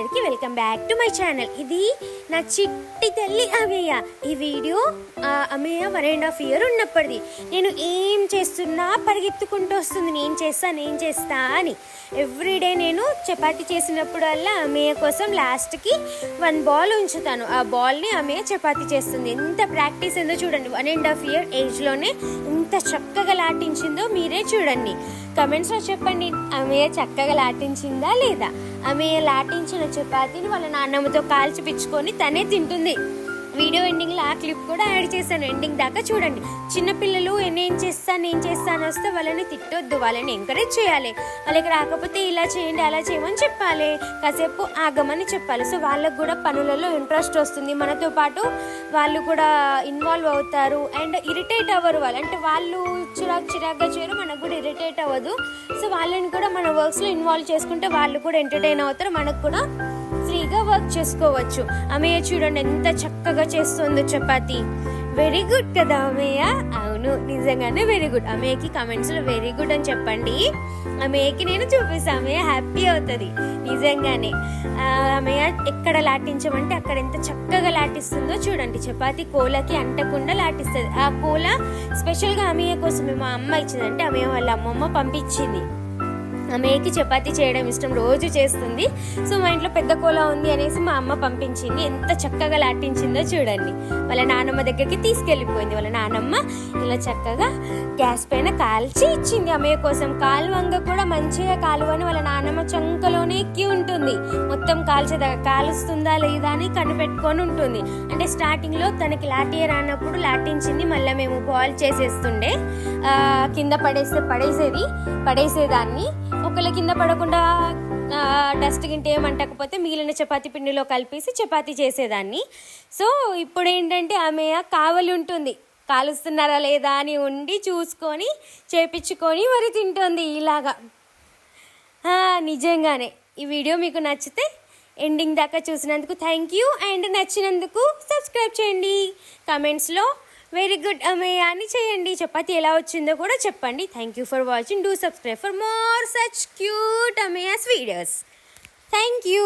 అందరికీ welcome back to my channel. ఇది నా చిట్టి తల్లి అమయ్య. ఈ వీడియో అమయ్య 1.5 year ఉన్నప్పటిది. నేను ఏం చేస్తున్నా పరిగెత్తుకుంటూ వస్తుంది, నేను చేస్తా అని. ఎవ్రీడే నేను చపాతీ చేసినప్పుడల్లా అమయ్య కోసం లాస్ట్కి 1 ball ఉంచుతాను. ఆ బాల్ని అమయ్య చపాతీ చేస్తుంది. ఎంత ప్రాక్టీస్ ఏందో చూడండి. 1.5 year ఏజ్లోనే ఎంత చక్కగా లాటించిందో మీరే చూడండి. కమెంట్స్లో చెప్పండి, అమయ్య చక్కగా లాటించిందా లేదా? అమయ్య లాటించిన చపాతీని వాళ్ళ నాన్నమ్మతో కాల్చిపిచ్చుకొని తనే తింటుంది. వీడియో ఎండింగ్లో ఆ క్లిప్ కూడా యాడ్ చేశాను, ఎండింగ్ దాకా చూడండి. చిన్నపిల్లలు నేను చేస్తాను వస్తే వాళ్ళని తిట్టొద్దు, వాళ్ళని ఎంకరేజ్ చేయాలి. వాళ్ళకి రాకపోతే ఇలా చేయండి అలా చేయమని చెప్పాలి, కాసేపు ఆగమని చెప్పాలి. సో వాళ్ళకు కూడా పనులలో ఇంట్రెస్ట్ వస్తుంది, మనతో పాటు వాళ్ళు కూడా ఇన్వాల్వ్ అవుతారు అండ్ ఇరిటేట్ అవ్వరు. వాళ్ళు అంటే వాళ్ళు చిరాగ్గా చేయరు, మనకు కూడా ఇరిటేట్ అవ్వదు. సో వాళ్ళని కూడా మన వర్క్స్లో ఇన్వాల్వ్ చేసుకుంటే వాళ్ళు కూడా ఎంటర్టైన్ అవుతారు, మనకు కూడా ఫ్రీగా వర్క్ చేసుకోవచ్చు. అమయ్య చూడండి ఎంత చక్కగా చేస్తుందో చపాతీ. వెరీ గుడ్ కదా అమయ్య? అవును, నిజంగానే వెరీ గుడ్. అమయ్యకి కమెంట్స్లో వెరీ గుడ్ అని చెప్పండి. అమయ్యకి నేను చూపిస్తాను, అమయ్య హ్యాపీ అవుతుంది నిజంగానే. అమయ్య ఎక్కడ లాటించమంటే అక్కడ ఎంత చక్కగా లాటిస్తుందో చూడండి. చపాతీ కోలకి అంటకుండా లాటిస్తుంది. ఆ కోల స్పెషల్గా అమయ్య కోసమే మా అమ్మ ఇచ్చిందంటే అమయ్య వాళ్ళ అమ్మమ్మ పంపించింది. అమ్మకి చపాతీ చేయడం ఇష్టం, రోజు చేస్తుంది. సో మా ఇంట్లో పెద్ద కోలా ఉంది అనేసి మా అమ్మ పంపించింది. ఎంత చక్కగా లాటించిందో చూడండి. వాళ్ళ నానమ్మ దగ్గరికి తీసుకెళ్ళిపోయింది. వాళ్ళ నానమ్మ ఇలా చక్కగా గ్యాస్ పైన కాల్చి ఇచ్చింది అమ్మయ్య కోసం. కాలువంగ కూడా మంచిగా కాలువని వాళ్ళ నానమ్మ చంకలోనే ఎక్కి ఉంటుంది. మొత్తం కాలుస్తుందా లేదా అని కనిపెట్టుకొని ఉంటుంది. అంటే స్టార్టింగ్లో తనకి లాటియర్ రానప్పుడు లాటించింది, మళ్ళీ మేము బాల్ చేసేస్తుండే. కింద పడేసేదాన్ని. ఒకళ్ళ కింద పడకుండా డస్ట్ గింట ఏమంటకపోతే మిగిలిన చపాతీ పిండిలో కలిపేసి చపాతీ చేసేదాన్ని. సో ఇప్పుడు ఏంటంటే ఆమె కావలి ఉంటుంది, కాలుస్తున్నారా లేదా అని ఉండి చూసుకొని చేపించుకొని మరి తింటుంది ఇలాగా. నిజంగానే ఈ వీడియో మీకు నచ్చితే ఎండింగ్ దాకా చూసినందుకు థ్యాంక్ యూ అండ్ నచ్చినందుకు సబ్స్క్రైబ్ చేయండి. కమెంట్స్లో వెరీ గుడ్ అమయ్య అని చేయండి. చపాతీ ఎలా వచ్చిందో కూడా చెప్పండి. Thank you for watching. Do subscribe for more such cute Amayya's videos. Thank you.